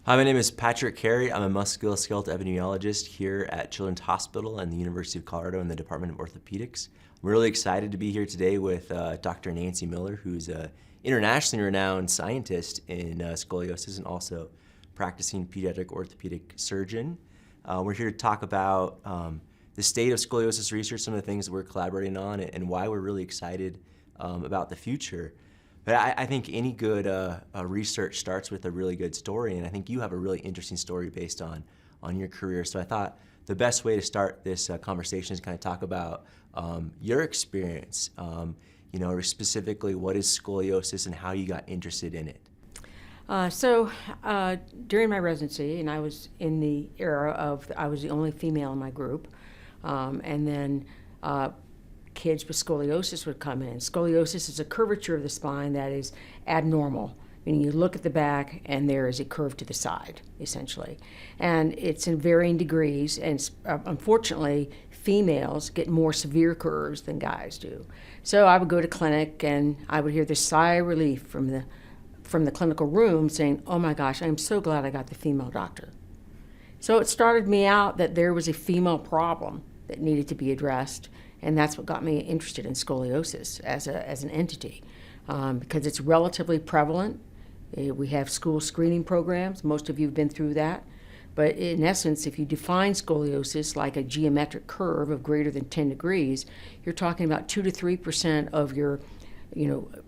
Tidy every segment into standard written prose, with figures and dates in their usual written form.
Hi, my name is Patrick Carey. I'm a musculoskeletal epidemiologist here at Children's Hospital and the University of Colorado in the Department of Orthopedics. I'm really excited to be here today with Dr. Nancy Miller, who's an internationally renowned scientist in scoliosis and also practicing pediatric orthopedic surgeon. We're here to talk about the state of scoliosis research, some of the things that we're collaborating on, and why we're really excited about the future. But I think any good research starts with a really good story, and I think you have a really interesting story based on your career. So I thought the best way to start this conversation is kind of talk about your experience, or specifically what is scoliosis and how you got interested in it. During my residency, and I was in the era of, I was the only female in my group, and then kids with scoliosis would come in. Scoliosis is a curvature of the spine that is abnormal, meaning you look at the back and there is a curve to the side, essentially. And it's in varying degrees, and unfortunately, females get more severe curves than guys do. So I would go to clinic and I would hear this sigh of relief from the clinical room saying, "Oh my gosh, I'm so glad I got the female doctor." So it started me out that there was a female problem that needed to be addressed, and that's what got me interested in scoliosis as an entity, because it's relatively prevalent. We have school screening programs. Most of you have been through that. But in essence, if you define scoliosis like a geometric curve of greater than 10 degrees, you're talking about 2 to 3% of your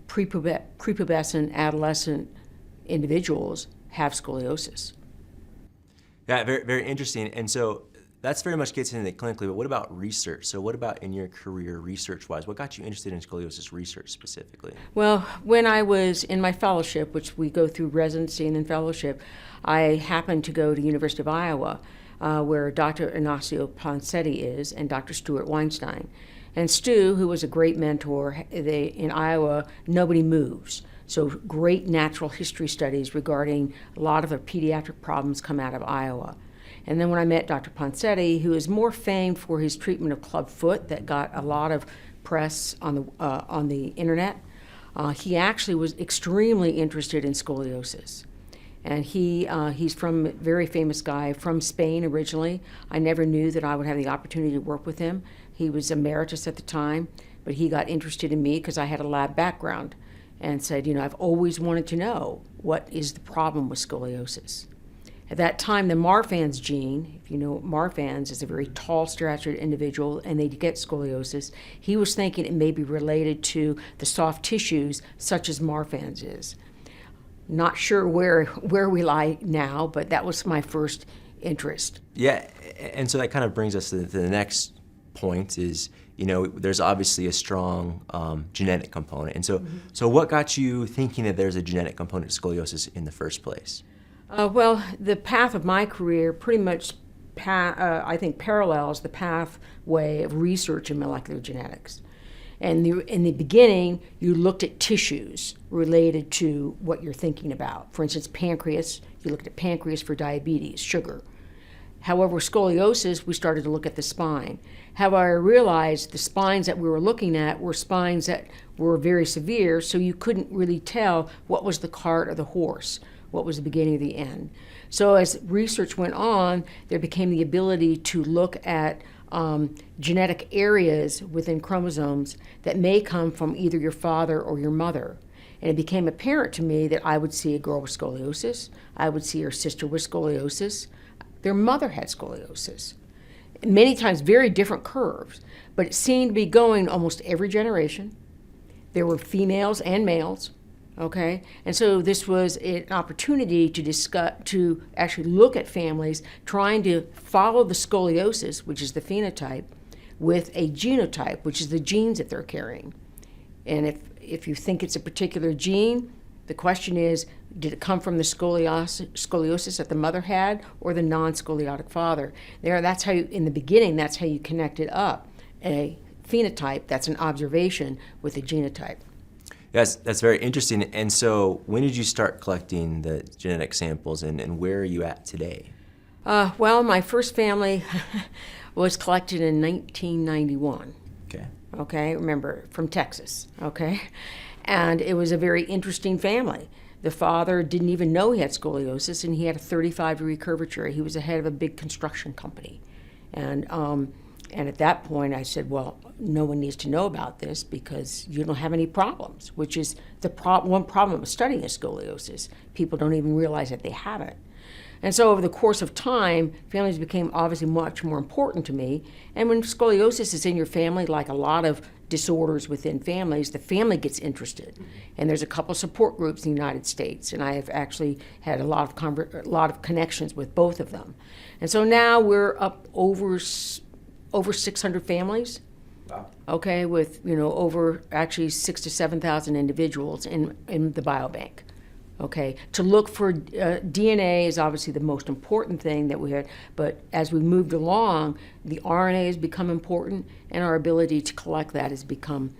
prepubescent adolescent individuals have scoliosis. Yeah, very, very interesting. And so that's very much gets into it clinically, but what about research? So what about in your career research-wise? What got you interested in scoliosis research specifically? Well, when I was in my fellowship, which we go through residency and then fellowship, I happened to go to University of Iowa, where Dr. Ignacio Poncetti is, and Dr. Stuart Weinstein. And Stu, who was a great mentor, in Iowa, nobody moves. So great natural history studies regarding a lot of the pediatric problems come out of Iowa. And then when I met Dr. Poncetti, who is more famed for his treatment of clubfoot that got a lot of press on the internet, he actually was extremely interested in scoliosis. And he's from a very famous guy from Spain originally. I never knew that I would have the opportunity to work with him. He was emeritus at the time, but he got interested in me because I had a lab background and said, I've always wanted to know what is the problem with scoliosis. At that time, the Marfan's gene, if you know Marfan's, is a very tall, statured individual, and they get scoliosis. He was thinking it may be related to the soft tissues, such as Marfan's is. Not sure where we lie now, but that was my first interest. Yeah, and so that kind of brings us to the next point is, there's obviously a strong genetic component. And so what got you thinking that there's a genetic component to scoliosis in the first place? Well, the path of my career pretty much, I think, parallels the pathway of research in molecular genetics. And in the beginning, you looked at tissues related to what you're thinking about. For instance, pancreas, you looked at pancreas for diabetes, sugar. However, scoliosis, we started to look at the spine. However, I realized the spines that we were looking at were spines that were very severe, so you couldn't really tell what was the cart or the horse, what was the beginning or the end. So as research went on, there became the ability to look at genetic areas within chromosomes that may come from either your father or your mother. And it became apparent to me that I would see a girl with scoliosis, I would see her sister with scoliosis, their mother had scoliosis. Many times very different curves, but it seemed to be going almost every generation. There were females and males. Okay, and so this was an opportunity to actually look at families trying to follow the scoliosis, which is the phenotype, with a genotype, which is the genes that they're carrying. And if you think it's a particular gene, the question is, did it come from the scoliosis that the mother had or the non-scoliotic father? That's how in the beginning, that's how you connected up a phenotype, that's an observation, with a genotype. Yes, that's very interesting. And so when did you start collecting the genetic samples and where are you at today? Well, my first family was collected in 1991. Okay, remember, from Texas, okay? And it was a very interesting family. The father didn't even know he had scoliosis, and he had a 35-degree curvature. He was the head of a big construction company. And at that point, I said, well, no one needs to know about this because you don't have any problems, which is the one problem of studying a scoliosis. People don't even realize that they have it. And so over the course of time, families became obviously much more important to me. And when scoliosis is in your family, like a lot of disorders within families, the family gets interested. And there's a couple support groups in the United States, and I have actually had a lot of connections with both of them. And so now we're up over 600 families. Wow. Okay, with over actually 6,000 to 7,000 individuals in the biobank. Okay, to look for DNA is obviously the most important thing that we had, but as we moved along, the RNA has become important, and our ability to collect that has become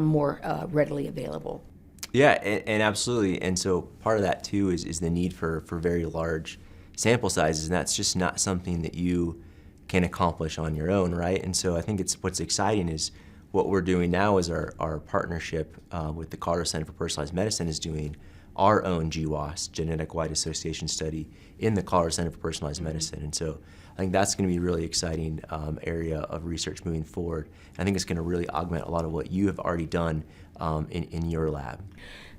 more readily available. Yeah, and absolutely. And so part of that too is the need for very large sample sizes, and that's just not something that you can accomplish on your own, right? And so I think what's exciting is what we're doing now is our partnership with the Colorado Center for Personalized Medicine is doing our own GWAS, Genetic Wide Association study, in the Colorado Center for Personalized Medicine. And so I think that's going to be a really exciting area of research moving forward. I think it's going to really augment a lot of what you have already done in your lab.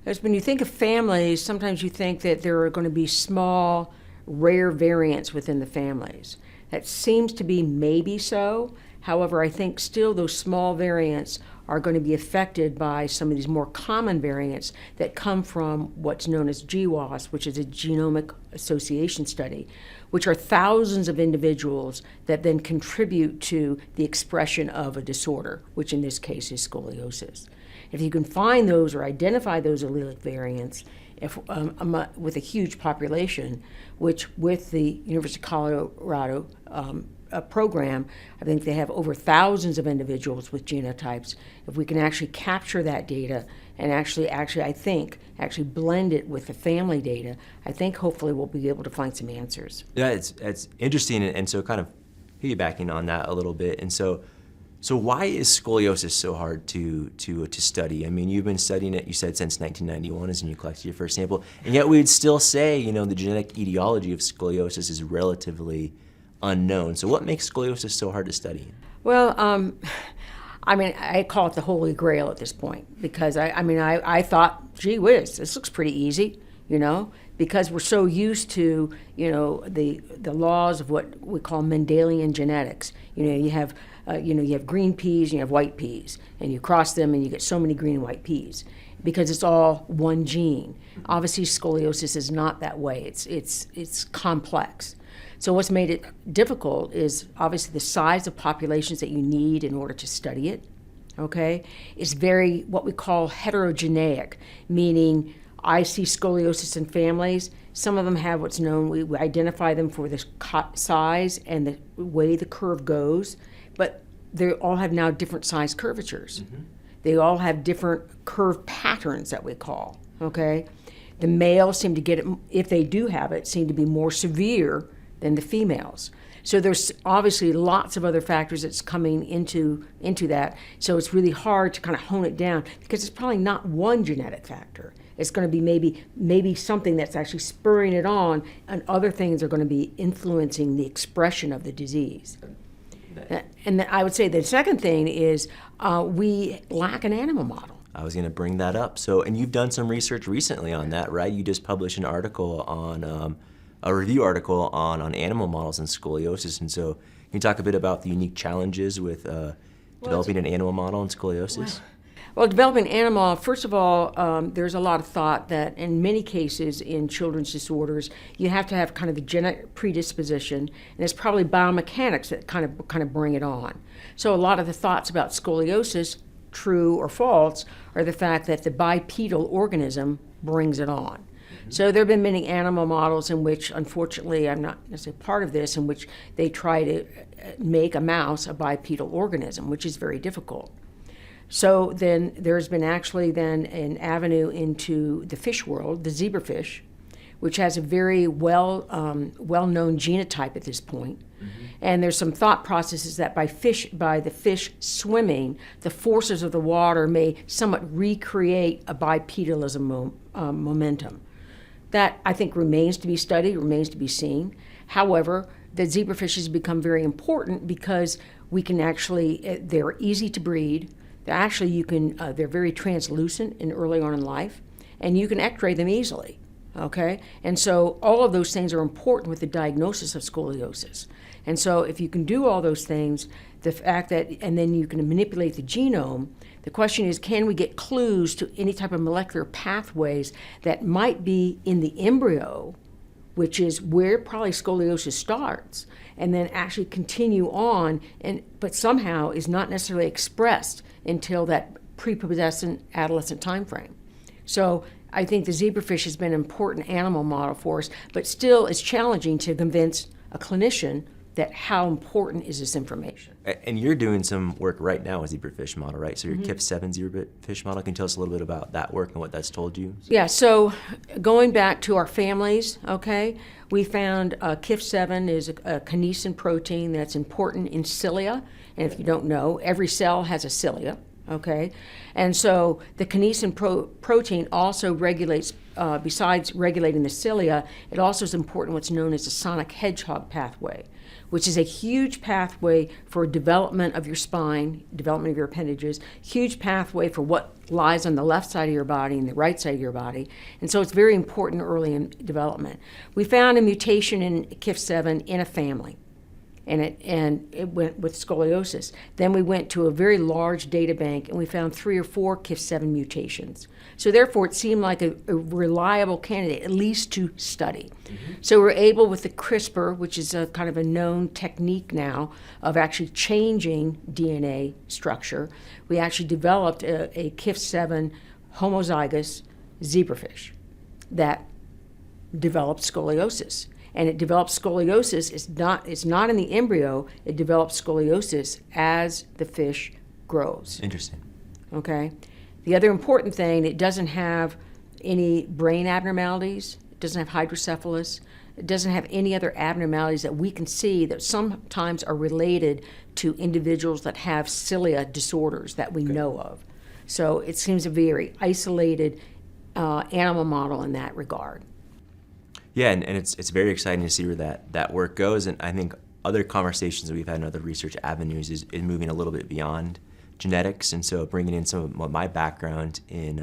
As when you think of families, sometimes you think that there are going to be small, rare variants within the families. That seems to be maybe so. However, I think still those small variants are going to be affected by some of these more common variants that come from what's known as GWAS, which is a genomic association study, which are thousands of individuals that then contribute to the expression of a disorder, which in this case is scoliosis. If you can find those or identify those allelic variants, with a huge population, which with the University of Colorado program, I think they have over thousands of individuals with genotypes. If we can actually capture that data and actually I think blend it with the family data, I think hopefully we'll be able to find some answers. Yeah, it's interesting, and so kind of piggybacking on that a little bit. And so why is scoliosis so hard to study? I mean, you've been studying it, you said, since 1991 as when you collected your first sample, and yet we'd still say, the genetic etiology of scoliosis is relatively unknown. So what makes scoliosis so hard to study? Well, I call it the holy grail at this point because I thought, gee whiz, this looks pretty easy, because we're so used to, the laws of what we call Mendelian genetics. You have green peas and you have white peas, and you cross them and you get so many green and white peas because it's all one gene. Obviously, scoliosis is not that way. It's complex. So what's made it difficult is obviously the size of populations that you need in order to study it. Okay, it's very what we call heterogeneic, meaning I see scoliosis in families. Some of them have what's known, we identify them for the size and the way the curve goes, but they all have now different size curvatures. Mm-hmm. They all have different curve patterns that we call, okay? The males seem to get it, if they do have it, seem to be more severe than the females. So there's obviously lots of other factors that's coming into that. So it's really hard to kind of hone it down because it's probably not one genetic factor. It's going to be maybe something that's actually spurring it on, and other things are going to be influencing the expression of the disease. And I would say the second thing is we lack an animal model. I was going to bring that up. So, and you've done some research recently on that, right? You just published an article on a review article on animal models and scoliosis. And so, can you talk a bit about the unique challenges with developing an animal model and scoliosis? Well, developing an animal, first of all, there's a lot of thought that in many cases in children's disorders, you have to have kind of the genetic predisposition, and it's probably biomechanics that kind of bring it on. So a lot of the thoughts about scoliosis, true or false, are the fact that the bipedal organism brings it on. Mm-hmm. So there have been many animal models in which, unfortunately, I'm not necessarily part of this, in which they try to make a mouse a bipedal organism, which is very difficult. So then there's been actually then an avenue into the fish world, the zebrafish, which has a very well-known genotype at this point. And there's some thought processes that by the fish swimming, the forces of the water may somewhat recreate a bipedalism momentum. That, I think, remains to be studied, remains to be seen. However, the zebrafish has become very important because we can actually, they're easy to breed. They're very translucent early on in life, and you can x-ray them easily. Okay, and so all of those things are important with the diagnosis of scoliosis. And so if you can do all those things, the fact that, and then you can manipulate the genome, the question is, can we get clues to any type of molecular pathways that might be in the embryo, which is where probably scoliosis starts, and then actually continue on, but somehow is not necessarily expressed until that prepubescent adolescent time frame. So I think the zebrafish has been an important animal model for us, but still it's challenging to convince a clinician that how important is this information. And you're doing some work right now with zebrafish model, right? So your KIF7 zebrafish model, can you tell us a little bit about that work and what that's told you? Yeah, so going back to our families, okay, we found KIF7 is a kinesin protein that's important in cilia. And if you don't know, every cell has a cilia. Okay, and so the kinesin protein also regulates, besides regulating the cilia, it also is important what's known as the sonic hedgehog pathway, which is a huge pathway for development of your spine, development of your appendages, huge pathway for what lies on the left side of your body and the right side of your body. And so it's very important early in development. We found a mutation in KIF7 in a family. And it went with scoliosis. Then we went to a very large data bank, and we found 3 or 4 KIF7 mutations. So therefore, it seemed like a reliable candidate, at least to study. So we're able, with the CRISPR, which is a kind of a known technique now of actually changing DNA structure, we actually developed a KIF7 homozygous zebrafish that developed scoliosis. And it develops scoliosis. It's not in the embryo. It develops scoliosis as the fish grows. Interesting. Okay. The other important thing, it doesn't have any brain abnormalities. It doesn't have hydrocephalus. It doesn't have any other abnormalities that we can see that sometimes are related to individuals that have cilia disorders that we know of. So it seems a very isolated animal model in that regard. Yeah, and it's very exciting to see where that work goes, and I think other conversations that we've had in other research avenues is moving a little bit beyond genetics, and so bringing in some of my background in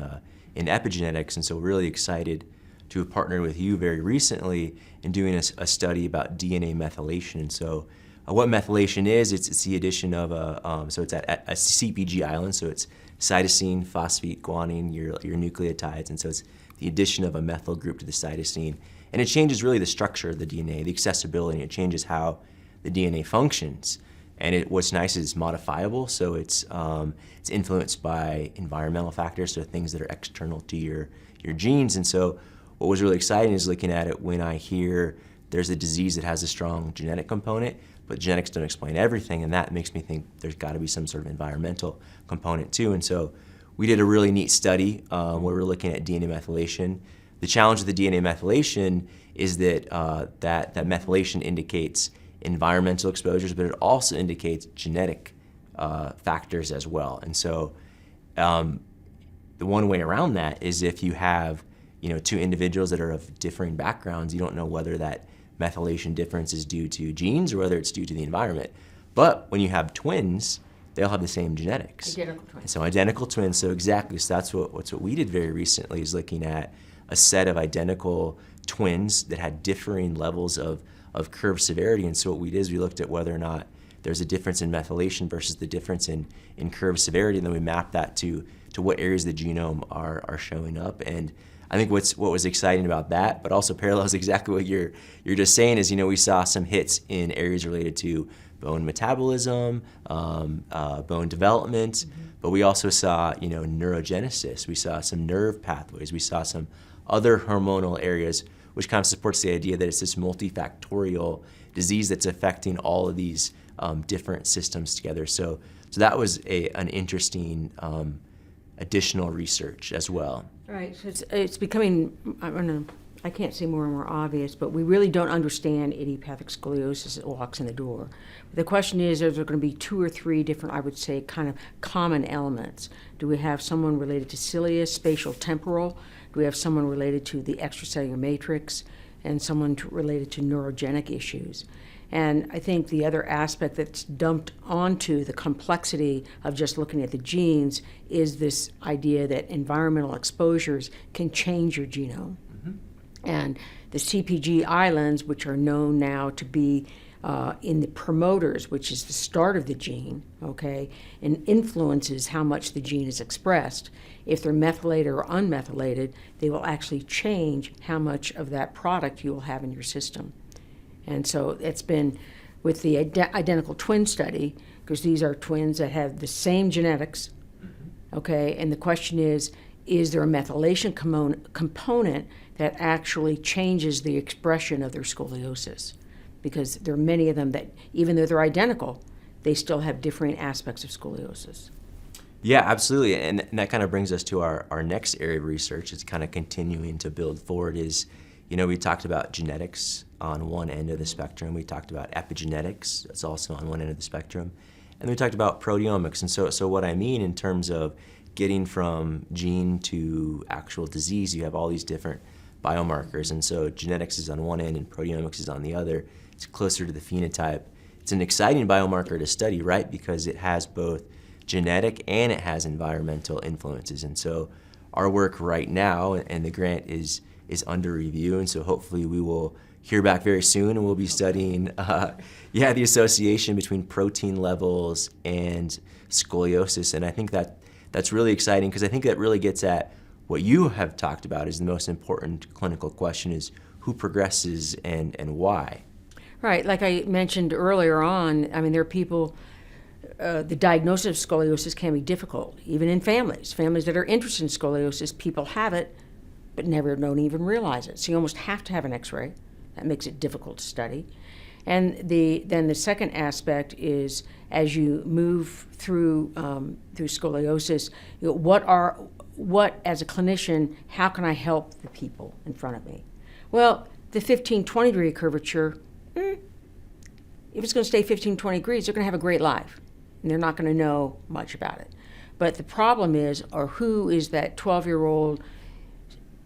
epigenetics, and so really excited to have partnered with you very recently in doing a study about DNA methylation. And so what methylation is, it's the addition of so it's at a CPG island, so it's cytosine, phosphate, guanine, your nucleotides, and so it's the addition of a methyl group to the cytosine. And it changes really the structure of the DNA, the accessibility, it changes how the DNA functions. And what's nice is it's modifiable, so it's influenced by environmental factors, so things that are external to your genes. And so what was really exciting is looking at it when I hear there's a disease that has a strong genetic component, but genetics don't explain everything, and that makes me think there's got to be some sort of environmental component too. And so we did a really neat study where we're looking at DNA methylation. The challenge with the DNA methylation is that that methylation indicates environmental exposures, but it also indicates genetic factors as well. And so the one way around that is if you have 2 individuals that are of differing backgrounds, you don't know whether that methylation difference is due to genes or whether it's due to the environment. But when you have twins, they'll have the same genetics. Identical twins. And so identical twins, so exactly, so that's what we did very recently, is looking at a set of identical twins that had differing levels of curve severity. And so what we did is we looked at whether or not there's a difference in methylation versus the difference in curve severity, and then we mapped that to what areas of the genome are showing up. And I think what was exciting about that, but also parallels exactly what you're just saying, is we saw some hits in areas related to bone metabolism, bone development, but we also saw neurogenesis. We saw some nerve pathways. We saw some other hormonal areas, which kind of supports the idea that it's this multifactorial disease that's affecting all of these different systems together. So that was an interesting additional research as well. Right. So it's becoming, I don't know, I can't say more and more obvious, but we really don't understand idiopathic scoliosis that walks in the door. The question is there going to be 2 or 3 different, I would say, kind of common elements? Do we have someone related to cilious, spatial, temporal? Do we have someone related to the extracellular matrix? And someone related to neurogenic issues? And I think the other aspect that's dumped onto the complexity of just looking at the genes is this idea that environmental exposures can change your genome. And the CPG islands, which are known now to be in the promoters, which is the start of the gene, okay, and influences how much the gene is expressed. If they're methylated or unmethylated, they will actually change how much of that product you will have in your system. And so it's been with the identical twin study, because these are twins that have the same genetics, okay, and the question is there a methylation component that actually changes the expression of their scoliosis? Because there are many of them that, even though they're identical, they still have different aspects of scoliosis. Yeah, absolutely. And that kind of brings us to our next area of research. It's kind of continuing to build forward is, we talked about genetics on one end of the spectrum. We talked about epigenetics. That's also on one end of the spectrum. And we talked about proteomics. And so what I mean in terms of getting from gene to actual disease, you have all these different biomarkers. And so genetics is on one end and proteomics is on the other. It's closer to the phenotype. It's an exciting biomarker to study, right? Because it has both genetic and it has environmental influences. And so our work right now, and the grant is under review, and so hopefully we will hear back very soon, and we'll be studying the association between protein levels and scoliosis. And I think that's really exciting, because I think that really gets at what you have talked about is the most important clinical question is who progresses and why. Right, like I mentioned earlier on, I mean, there are people, the diagnosis of scoliosis can be difficult, even in families. Families that are interested in scoliosis, people have it, but don't even realize it. So you almost have to have an x-ray. That makes it difficult to study. And then the second aspect is, as you move through scoliosis, what as a clinician, how can I help the people in front of me? Well, the 15-20 degree curvature, if it's going to stay 15-20 degrees, they're going to have a great life, and they're not going to know much about it. But the problem is, or who is that 12-year-old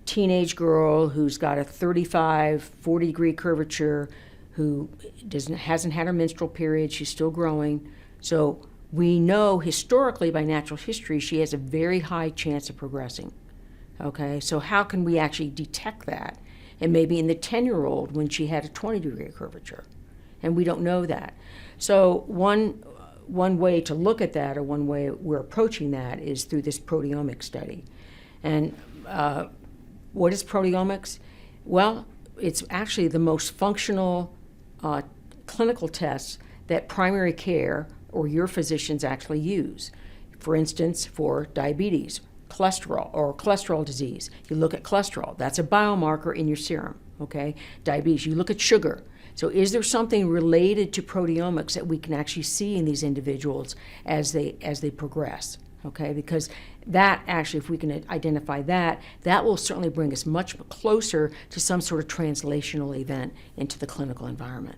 teenage girl who's got a 35-40 degree curvature, who hasn't had her menstrual period, she's still growing. So we know historically by natural history she has a very high chance of progressing. Okay, so how can we actually detect that? And maybe in the 10-year-old when she had a 20 degree curvature, and we don't know that. So one way to look at that, or one way we're approaching that, is through this proteomic study. And what is proteomics? Well, it's actually the most functional clinical tests that primary care or your physicians actually use. For instance, for diabetes, cholesterol, or cholesterol disease. You look at cholesterol. That's a biomarker in your serum, okay? Diabetes, you look at sugar. So is there something related to proteomics that we can actually see in these individuals as they progress? Okay, because that actually, if we can identify that, that will certainly bring us much closer to some sort of translational event into the clinical environment.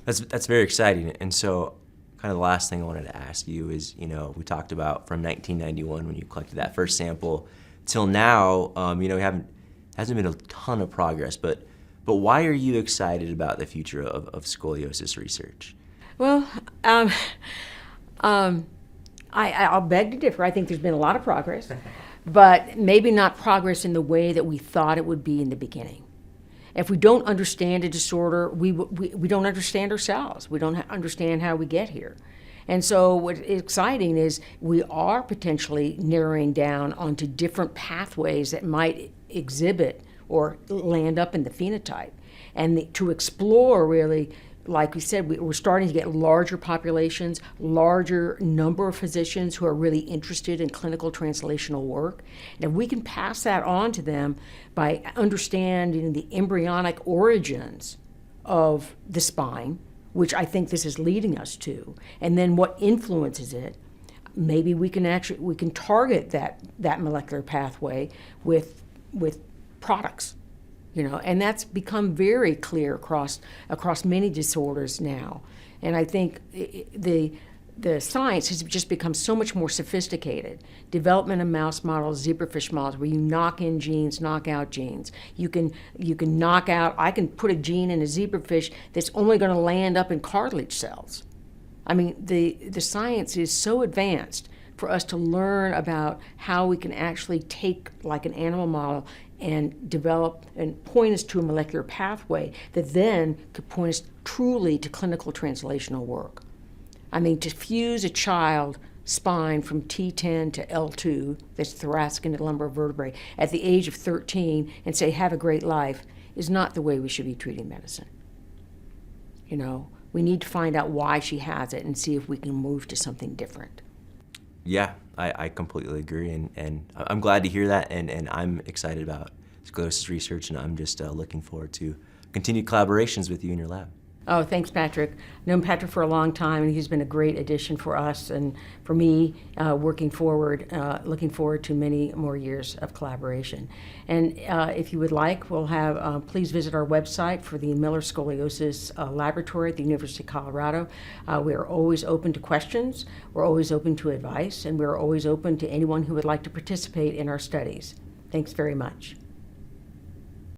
That's very exciting. And so kind of the last thing I wanted to ask you is, we talked about from 1991 when you collected that first sample till now, hasn't been a ton of progress, but why are you excited about the future of scoliosis research? Well, I'll beg to differ. I think there's been a lot of progress, but maybe not progress in the way that we thought it would be in the beginning. If we don't understand a disorder, we don't understand ourselves. We don't understand how we get here. And so what's exciting is we are potentially narrowing down onto different pathways that might exhibit or land up in the phenotype. And to explore really, like we said, we're starting to get larger populations, larger number of physicians who are really interested in clinical translational work. And if we can pass that on to them by understanding the embryonic origins of the spine, which I think this is leading us to, and then what influences it, maybe we can target that molecular pathway with products. And that's become very clear across many disorders now. And I think the science has just become so much more sophisticated. Development of mouse models, zebrafish models, where you knock in genes, knock out genes. You can knock out. I can put a gene in a zebrafish that's only going to land up in cartilage cells. I mean, the science is so advanced for us to learn about how we can actually take like an animal model and develop and point us to a molecular pathway that then could point us truly to clinical translational work. I mean, to fuse a child spine from T10 to L2, that's thoracic and lumbar vertebrae, at the age of 13 and say, have a great life, is not the way we should be treating medicine. We need to find out why she has it and see if we can move to something different. Yeah, I completely agree, and I'm glad to hear that, and I'm excited about scoliosis research, and I'm just looking forward to continued collaborations with you in your lab. Oh, thanks, Patrick. I've known Patrick for a long time, and he's been a great addition for us and for me looking forward to many more years of collaboration. And if you would like, we'll have, please visit our website for the Miller Scoliosis Laboratory at the University of Colorado. We are always open to questions, we're always open to advice, and we're always open to anyone who would like to participate in our studies. Thanks very much.